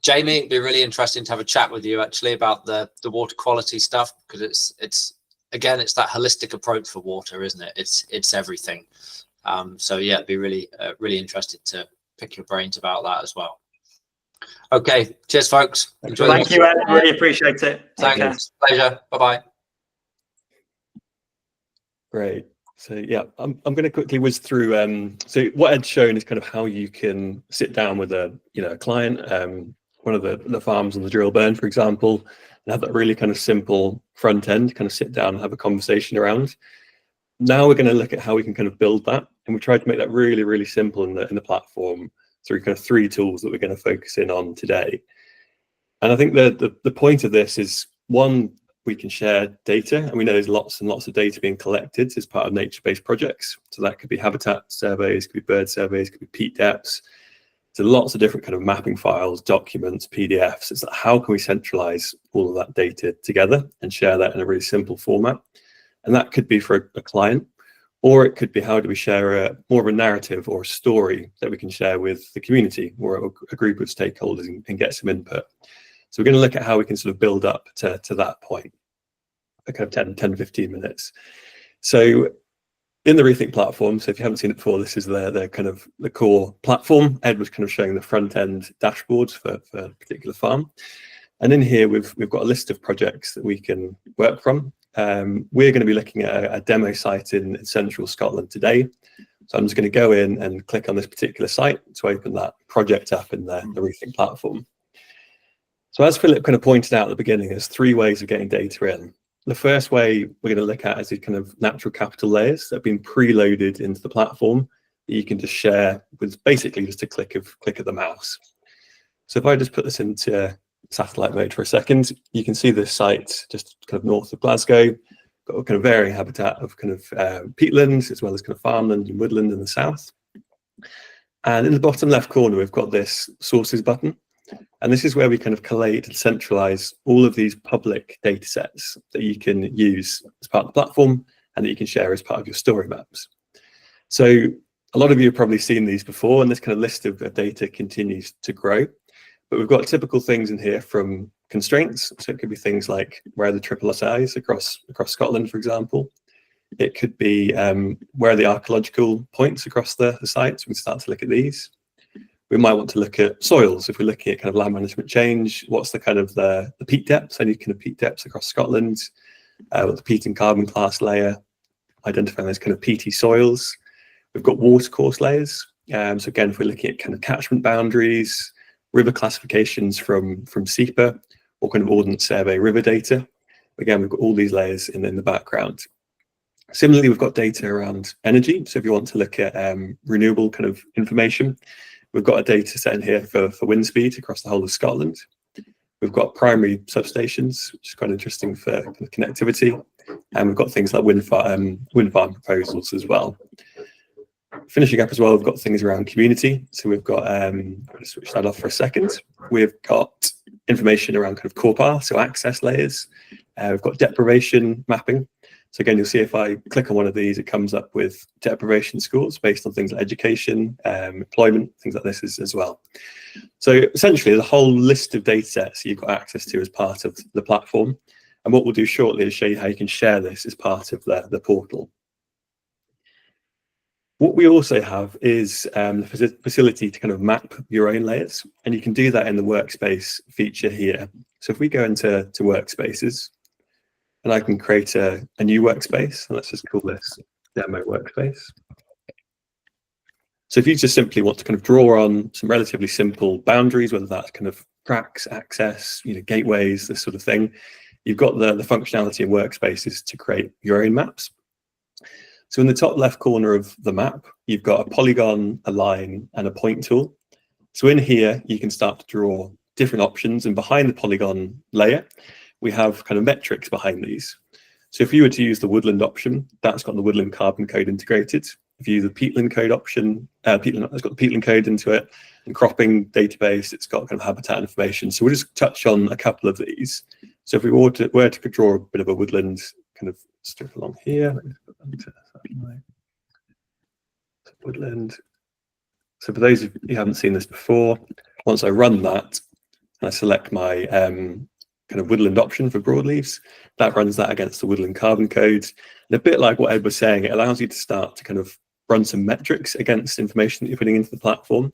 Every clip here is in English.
Jamie, it'd be really interesting to have a chat with you actually about the water quality stuff, because it's again, it's that holistic approach for water, isn't it? It's everything. So yeah, it'd be really interested to pick your brains about that as well. Okay, cheers, folks. Enjoy. Thank you, Ed. Really appreciate it. Thanks. Pleasure. Bye-bye. Great. So yeah, I'm going to quickly whiz through. So what Ed's shown is kind of how you can sit down with a client, one of the farms on the drill burn, for example, and have that really kind of simple front end, kind of sit down and have a conversation around. Now we're going to look at how we can kind of build that, and we tried to make that really simple in the platform through kind of 3 tools that we're going to focus in on today. And I think the point of this is, one, we can share data, and we know there's lots and lots of data being collected as part of nature-based projects. So that could be habitat surveys, could be bird surveys, could be peat depths. So lots of different kind of mapping files, documents, PDFs. It's like, how can we centralize all of that data together and share that in a really simple format? And that could be for a client, or it could be, how do we share more of a narrative or a story that we can share with the community or a group of stakeholders and get some input. So we're going to look at how we can sort of build up to that point, kind of 10, 15 minutes. So in the Rethink platform, so if you haven't seen it before, this is the kind of the core platform. Ed was kind of showing the front end dashboards for a particular farm. And in here, we've got a list of projects that we can work from. We're going to be looking at a demo site in central Scotland today. So I'm just going to go in and click on this particular site to open that project up in the Rethink platform. So as Philip kind of pointed out at the beginning, there's 3 ways of getting data in. The first way we're going to look at is these kind of natural capital layers that have been preloaded into the platform that you can just share with basically just a click of the mouse. So if I just put this into satellite mode for a second, you can see this site just kind of north of Glasgow, got a kind of varying habitat of kind of peatlands, as well as kind of farmland and woodland in the south. And in the bottom left corner, we've got this sources button. And this is where we kind of collate and centralize all of these public data sets that you can use as part of the platform and that you can share as part of your story maps. So a lot of you have probably seen these before, and this kind of list of data continues to grow. But we've got typical things in here from constraints. So it could be things like where are the triple SIs across Scotland, for example. It could be where are the archaeological points across the sites. We can start to look at these. We might want to look at soils. If we're looking at kind of land management change, what's the kind of the peat depths, any kind of peat depths across Scotland, what the peat and carbon class layer, identifying those kind of peaty soils. We've got watercourse layers. So again, if we're looking at kind of catchment boundaries, river classifications from SEPA, or kind of Ordnance Survey river data. Again, we've got all these layers in the background. Similarly, we've got data around energy. So if you want to look at renewable kind of information, we've got a data set in here for wind speed across the whole of Scotland. We've got primary substations, which is quite interesting for kind of connectivity. And we've got things like wind farm proposals as well. Finishing up as well, we've got things around community. So we've got, I'll just switch that off for a second. We've got information around kind of core path, so access layers. We've got deprivation mapping. So again, you'll see if I click on one of these, it comes up with deprivation scores based on things like education, employment, things like this as well. So essentially, there's a whole list of data sets you've got access to as part of the platform. And what we'll do shortly is show you how you can share this as part of the portal. What we also have is the facility to kind of map your own layers, and you can do that in the Workspace feature here. So if we go into Workspaces, and I can create a new workspace, and let's just call this demo workspace. So if you just simply want to kind of draw on some relatively simple boundaries, whether that's kind of cracks, access, gateways, this sort of thing, you've got the functionality in Workspaces to create your own maps. So in the top left corner of the map, you've got a polygon, a line, and a point tool. So in here, you can start to draw different options, and behind the polygon layer, we have kind of metrics behind these. So if you were to use the woodland option, that's got the woodland carbon code integrated. If you use the peatland code option, it's got the peatland code into it, and cropping database, it's got kind of habitat information. So we'll just touch on a couple of these. So if we were to draw a bit of a woodland kind of strip along here, woodland. So for those of you who haven't seen this before, Once I run that, and I select my kind of woodland option for broadleaves, that runs that against the woodland carbon code. And a bit like what Ed was saying, it allows you to start to kind of run some metrics against information that you're putting into the platform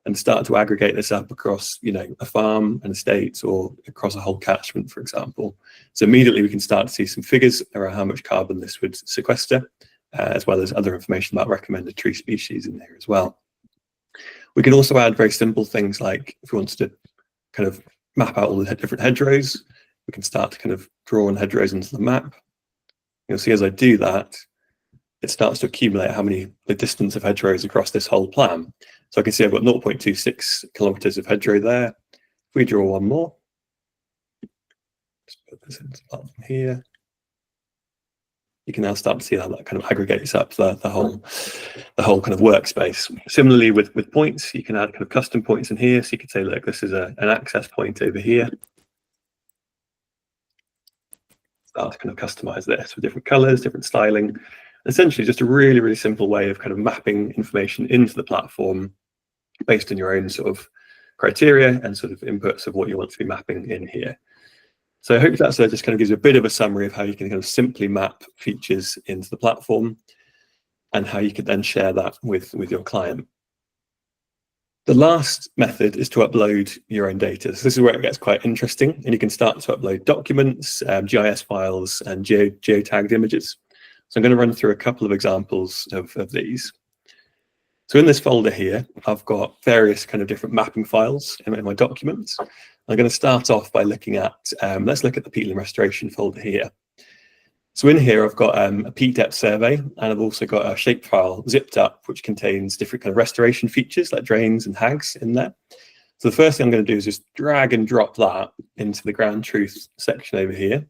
and start to aggregate this up across, you know, a farm, an estate, or across a whole catchment, for example. So immediately we can start to see some figures around how much carbon this would sequester, as well as other information about recommended tree species in there as well. We can also add very simple things like if we wanted to kind of map out all the different hedgerows, we can start to kind of draw on hedgerows into the map. You'll see as I do that, it starts to accumulate the distance of hedgerows across this whole plan. So I can see I've got 0.26 kilometers of hedgerow there. If we draw one more, just put this into the platform here, you can now start to see how that kind of aggregates up the whole kind of workspace. Similarly with points, you can add kind of custom points in here. So you could say, look, this is an access point over here. Start to kind of customize this with different colors, different styling. Essentially just a really, really simple way of kind of mapping information into the platform based on your own sort of criteria and sort of inputs of what you want to be mapping in here. So I hope that just kind of gives you a bit of a summary of how you can kind of simply map features into the platform and how you could then share that with your client. The last method is to upload your own data. So this is where it gets quite interesting, and you can start to upload documents, GIS files, and geotagged images. So I'm going to run through a couple of examples of these. So in this folder here, I've got various kind of different mapping files in my documents. I'm going to start off by looking at, let's look at the peatland restoration folder here. So in here, I've got a peat depth survey, and I've also got a shapefile zipped up, which contains different kind of restoration features like drains and hags in there. So the first thing I'm going to do is just drag and drop that into the GroundTruth section over here.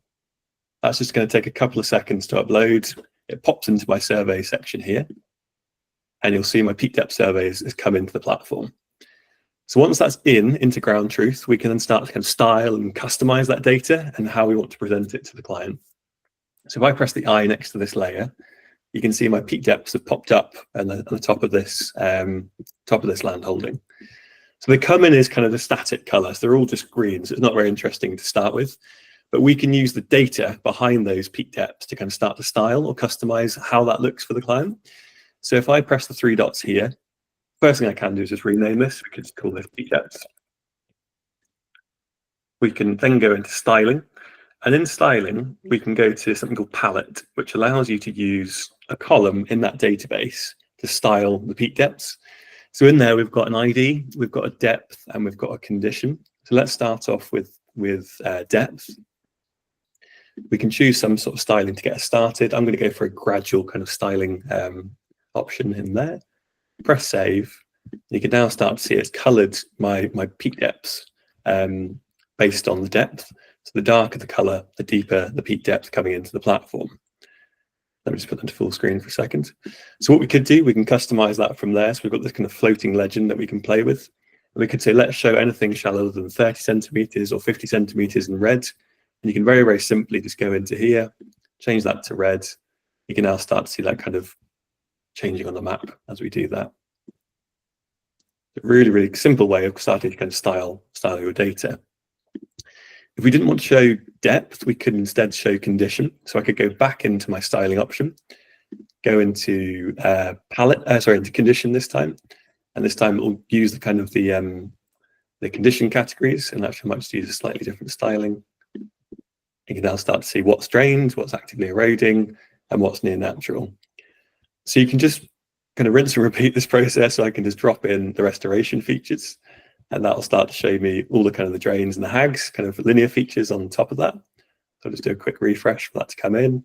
That's just going to take a couple of seconds to upload. It pops into my survey section here, and you'll see my peat depth survey has come into the platform. So once that's into GroundTruth, we can then start to kind of style and customize that data and how we want to present it to the client. So if I press the eye next to this layer, you can see my peat depths have popped up on the top of this land holding. So they come in as kind of the static colors. They're all just green, so it's not very interesting to start with. But we can use the data behind those peat depths to kind of start to style or customize how that looks for the client. So if I press the three dots here, first thing I can do is just rename this. We could just call this peat depths. We can then go into styling. And in styling, we can go to something called palette, which allows you to use a column in that database to style the peat depths. So in there, we've got an ID, we've got a depth, and we've got a condition. So let's start off with depth. We can choose some sort of styling to get us started. I'm going to go for a gradual kind of styling option in there. Press save. You can now start to see it's colored my peat depths based on the depth. So the darker the color, the deeper the peat depth coming into the platform. Let me just put that to full screen for a second. So what we could do, we can customize that from there. So we've got this kind of floating legend that we can play with. And we could say, let's show anything shallower than 30 centimeters or 50 centimeters in red. And you can very, very simply just go into here, change that to red. You can now start to see that kind of changing on the map as we do that. A really, really simple way of starting to kind of style your data. If we didn't want to show depth, we could instead show condition. So I could go back into my styling option, go into into condition this time. And this time it will use the kind of the condition categories, and actually I might just use a slightly different styling. You can now start to see what's drained, what's actively eroding, and what's near natural. So you can just kind of rinse and repeat this process. So I can just drop in the restoration features, and that'll start to show me all the kind of the drains and the hags, kind of linear features on top of that. So I'll just do a quick refresh for that to come in.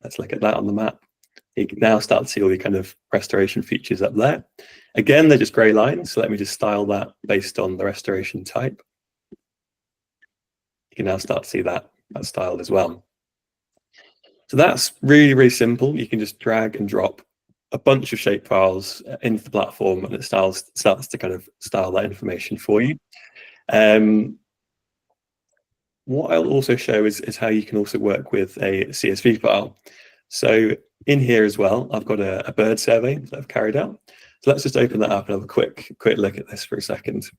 Let's look at that on the map. You can now start to see all the kind of restoration features up there. Again, they're just grey lines. So let me just style that based on the restoration type. You can now start to see that styled as well. So that's really, really simple. You can just drag and drop a bunch of shape files into the platform, and it starts to kind of style that information for you. What I'll also show is how you can also work with a CSV file. So in here as well, I've got a bird survey that I've carried out. So let's just open that up and have a quick look at this for a second.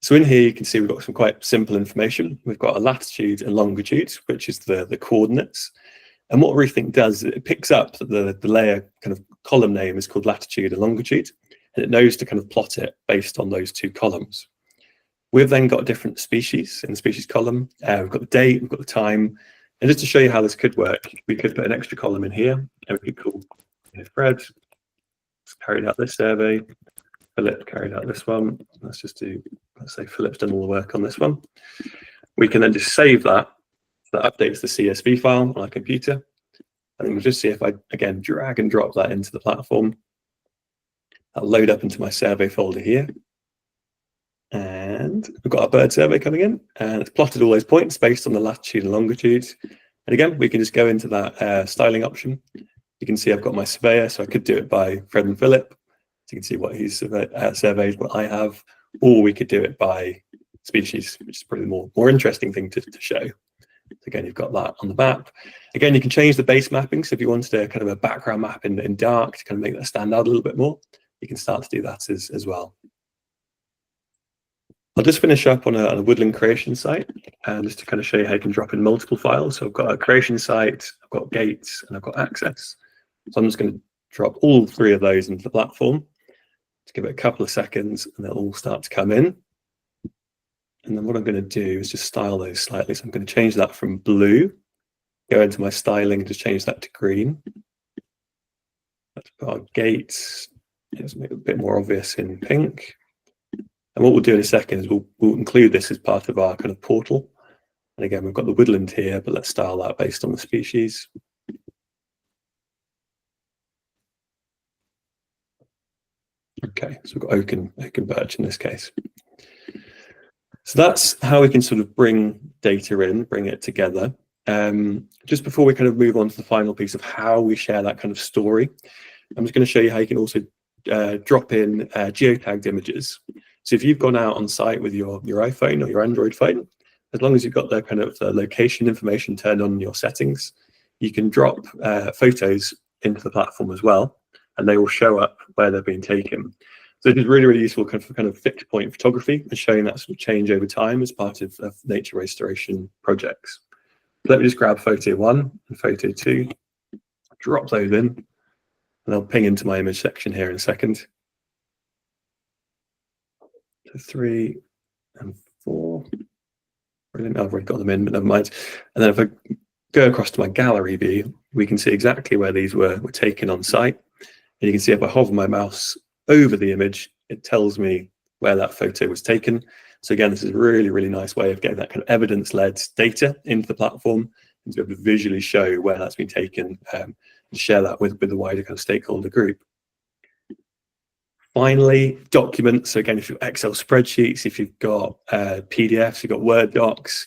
So in here, you can see we've got some quite simple information. We've got a latitude and longitude, which is the coordinates. And what Rethink does, it picks up that the layer kind of column name is called latitude and longitude, and it knows to kind of plot it based on those two columns. We've then got different species in the species column. We've got the date, we've got the time. And just to show you how this could work, we could put an extra column in here, and we could call Fred carried out this survey, Philip carried out this one. Let's say Philip's done all the work on this one. We can then just save that. So that updates the CSV file on our computer. And then we'll just see if I, again, drag and drop that into the platform. I'll load up into my survey folder here. And we've got our bird survey coming in, and it's plotted all those points based on the latitude and longitude. And again, we can just go into that styling option. You can see I've got my surveyor, so I could do it by Fred and Philip. So you can see what he's surveyed, what I have, or we could do it by species, which is probably the more interesting thing to show. So again, you've got that on the map. Again, you can change the base mapping. So if you wanted a kind of a background map in dark to kind of make that stand out a little bit more, you can start to do that as well. I'll just finish up on a woodland creation site, and just to kind of show you how you can drop in multiple files. So I've got a creation site, I've got gates, and I've got access. So I'm just going to drop all three of those into the platform. Just give it a couple of seconds, and they'll all start to come in. And then what I'm going to do is just style those slightly. So I'm going to change that from blue, go into my styling, and just change that to green. Let's put our gates, let's make it a bit more obvious in pink. And what we'll do in a second is we'll include this as part of our kind of portal. And again, we've got the woodland here, but let's style that based on the species. Okay, so we've got oak and birch in this case. So that's how we can sort of bring data in, bring it together. Just before we kind of move on to the final piece of how we share that kind of story, I'm just going to show you how you can also drop in geotagged images. So if you've gone out on site with your iPhone or your Android phone, as long as you've got the kind of location information turned on in your settings, you can drop photos into the platform as well, and they will show up where they're being taken. So it is really, really useful kind of fixed point photography and showing that sort of change over time as part of nature restoration projects. So let me just grab photo 1 and photo 2, drop those in, and I'll ping into my image section here in a second. So 3 and 4. Brilliant. I've already got them in, but never mind. And then if I go across to my gallery view, we can see exactly where these were taken on site. And you can see if I hover my mouse over the image, it tells me where that photo was taken. So again, this is a really, really nice way of getting that kind of evidence-led data into the platform and to be able to visually show where that's been taken and share that with the wider kind of stakeholder group. Finally, documents. So again, if you've got Excel spreadsheets, if you've got PDFs, you've got Word docs,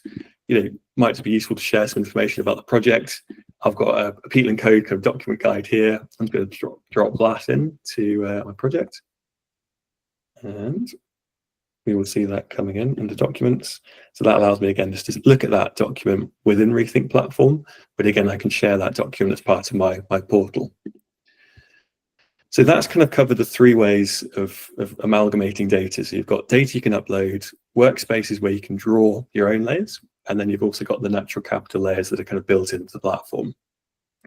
might just be useful to share some information about the project. I've got a Peatland Code kind of document guide here. I'm going to drop that into my project. And we will see that coming in under documents. So that allows me, again, just to look at that document within Rethink platform. But again, I can share that document as part of my portal. So that's kind of covered the 3 ways of amalgamating data. So you've got data you can upload, workspaces where you can draw your own layers, and then you've also got the natural capital layers that are kind of built into the platform.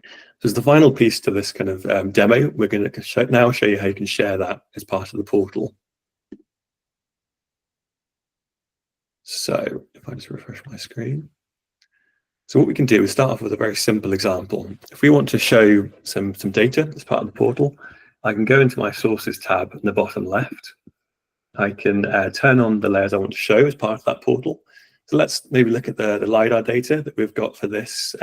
So as the final piece to this kind of demo, we're going to now show you how you can share that as part of the portal. So if I just refresh my screen. So what we can do is start off with a very simple example. If we want to show some data as part of the portal, I can go into my sources tab in the bottom left. I can turn on the layers I want to show as part of that portal. So let's maybe look at the LiDAR data that we've got for this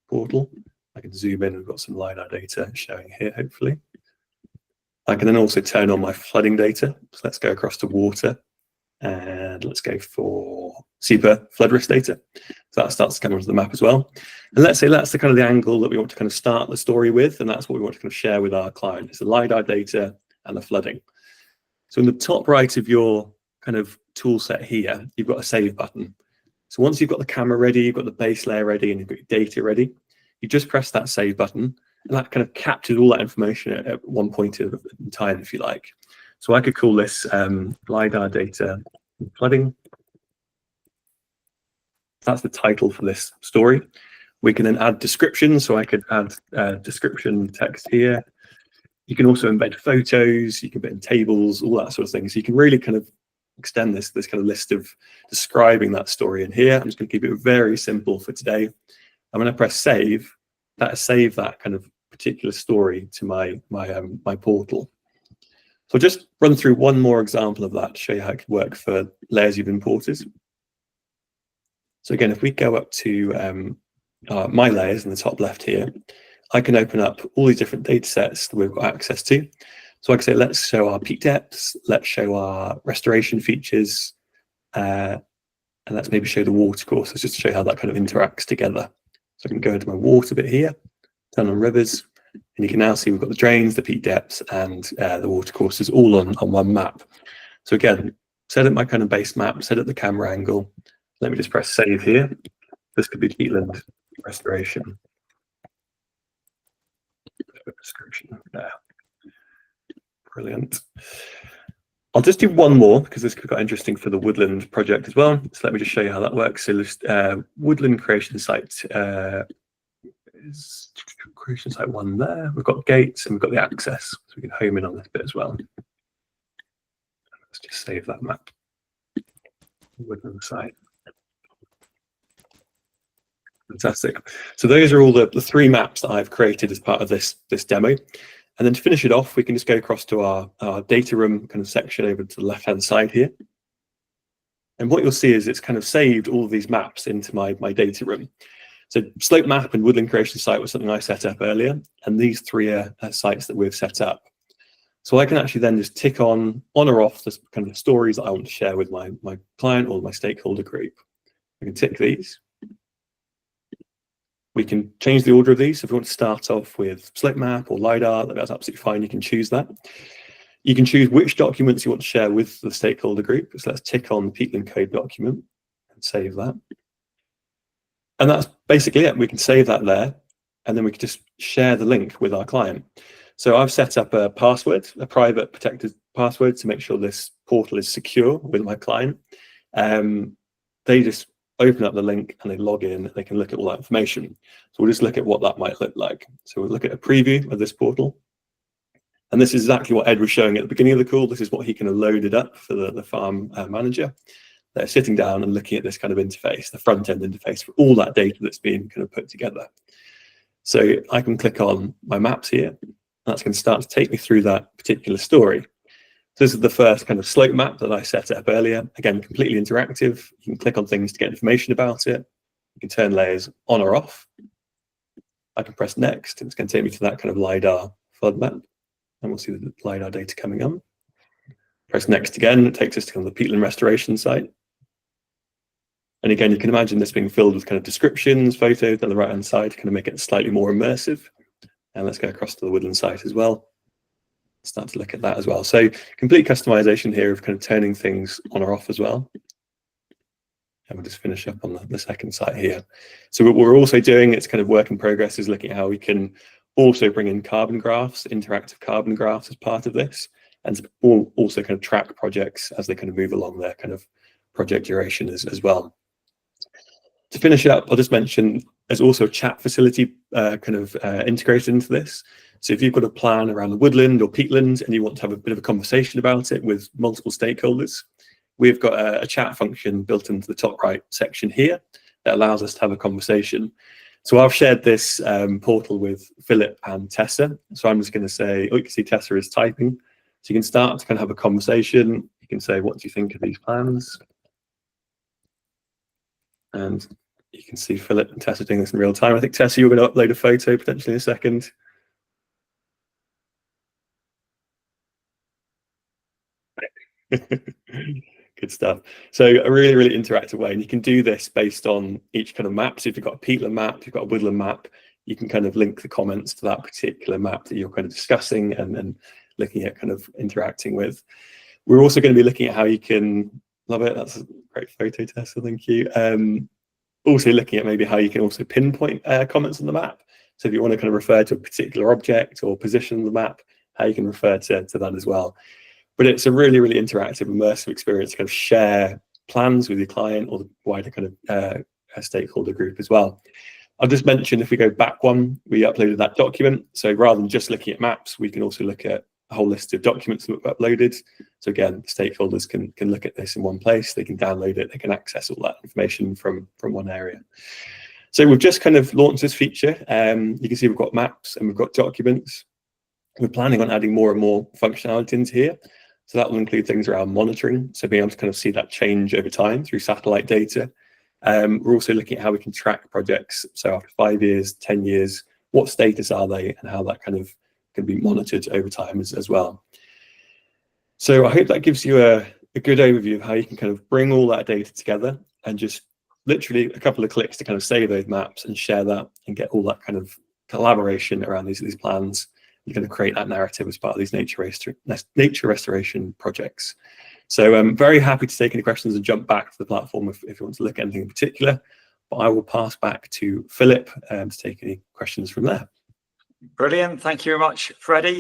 portal. I can zoom in, we've got some LiDAR data showing here, hopefully. I can then also turn on my flooding data. So let's go across to water and let's go for SEPA flood risk data. So that starts to come onto the map as well. And let's say that's the kind of the angle that we want to kind of start the story with, and that's what we want to kind of share with our client. It's the LiDAR data and the flooding. So in the top right of your kind of tool set here, you've got a save button. So once you've got the camera ready, you've got the base layer ready, and you've got your data ready, you just press that save button, and that kind of captures all that information at one point in time, if you like. So I could call this LiDAR data flooding. That's the title for this story. We can then add description, so I could add description text here. You can also embed photos, you can embed tables, all that sort of thing. So you can really kind of extend this kind of list of describing that story in here. I'm just going to keep it very simple for today. I'm going to press save. That'll save that kind of particular story to my portal. So I'll just run through one more example of that to show you how it could work for layers you've imported. So again, if we go up to my layers in the top left here, I can open up all these different data sets that we've got access to. So I can say, let's show our peak depths, let's show our restoration features, and let's maybe show the water courses just to show how that kind of interacts together. So I can go into my water bit here, turn on rivers, and you can now see we've got the drains, the peak depths, and the water courses all on one map. So again, set up my kind of base map, set up the camera angle. Let me just press save here. This could be peatland restoration. Description there. Brilliant. I'll just do one more because this could be quite interesting for the woodland project as well. So let me just show you how that works. So woodland creation site is creation site 1 there. We've got gates and we've got the access. So we can home in on this bit as well. Let's just save that map. Woodland site. Fantastic. So those are all the 3 maps that I've created as part of this demo. And then to finish it off, we can just go across to our data room kind of section over to the left-hand side here. And what you'll see is it's kind of saved all of these maps into my data room. So slope map and woodland creation site was something I set up earlier. And these 3 are sites that we've set up. So I can actually then just tick on or off the kind of stories that I want to share with my client or my stakeholder group. I can tick these. We can change the order of these. So if you want to start off with slope map or LiDAR, that's absolutely fine. You can choose that. You can choose which documents you want to share with the stakeholder group. So let's tick on the peatland code document and save that. And that's basically it. We can save that there, and then we can just share the link with our client. So I've set up a password, a private protected password, to make sure this portal is secure with my client. They just open up the link and they log in, they can look at all that information. So we'll just look at what that might look like. So we'll look at a preview of this portal. And this is exactly what Ed was showing at the beginning of the call. This is what he kind of loaded up for the farm manager. They're sitting down and looking at this kind of interface, the front end interface for all that data that's being kind of put together. So I can click on my maps here. That's going to start to take me through that particular story. So this is the first kind of slope map that I set up earlier. Again, completely interactive. You can click on things to get information about it. You can turn layers on or off. I can press next, and it's going to take me to that kind of LiDAR flood map. And we'll see the LiDAR data coming on. Press next again, it takes us to kind of the peatland restoration site. And again, you can imagine this being filled with kind of descriptions, photos on the right-hand side to kind of make it slightly more immersive. And let's go across to the woodland site as well. Start to look at that as well. So complete customization here of kind of turning things on or off as well. And we'll just finish up on the second site here. So what we're also doing, it's kind of work in progress, is looking at how we can also bring in carbon graphs, interactive carbon graphs as part of this, and also kind of track projects as they kind of move along their kind of project duration as well. To finish up, I'll just mention there's also a chat facility integrated into this. So if you've got a plan around the woodland or peatland and you want to have a bit of a conversation about it with multiple stakeholders, we've got a chat function built into the top right section here that allows us to have a conversation. So I've shared this portal with Philip and Tessa. So I'm just going to say, oh, you can see Tessa is typing. So you can start to kind of have a conversation. You can say, what do you think of these plans? And you can see Philip and Tessa doing this in real time. I think, Tessa, you're going to upload a photo potentially in a second. Good stuff. So a really, really interactive way. And you can do this based on each kind of map. So if you've got a peatland map, you've got a woodland map, you can kind of link the comments to that particular map that you're kind of discussing and looking at kind of interacting with. We're also going to be looking at how you can, love it, that's a great photo, Tessa, thank you. Also looking at maybe how you can also pinpoint comments on the map. So if you want to kind of refer to a particular object or position on the map, how you can refer to that as well. But it's a really, really interactive, immersive experience to kind of share plans with your client or the wider kind of stakeholder group as well. I'll just mention, if we go back one, we uploaded that document. So rather than just looking at maps, we can also look at a whole list of documents that we've uploaded. So again, stakeholders can look at this in one place. They can download it. They can access all that information from one area. So we've just kind of launched this feature. You can see we've got maps and we've got documents. We're planning on adding more and more functionality into here. So that will include things around monitoring. So being able to kind of see that change over time through satellite data. We're also looking at how we can track projects. So after 5 years, 10 years, what status are they, and how that kind of can be monitored over time as well. So I hope that gives you a good overview of how you can kind of bring all that data together and just literally a couple of clicks to kind of save those maps and share that and get all that kind of collaboration around these plans. You're going to create that narrative as part of these nature restoration projects. So I'm very happy to take any questions and jump back to the platform if you want to look at anything in particular. But I will pass back to Philip to take any questions from there. Brilliant. Thank you very much, Freddie.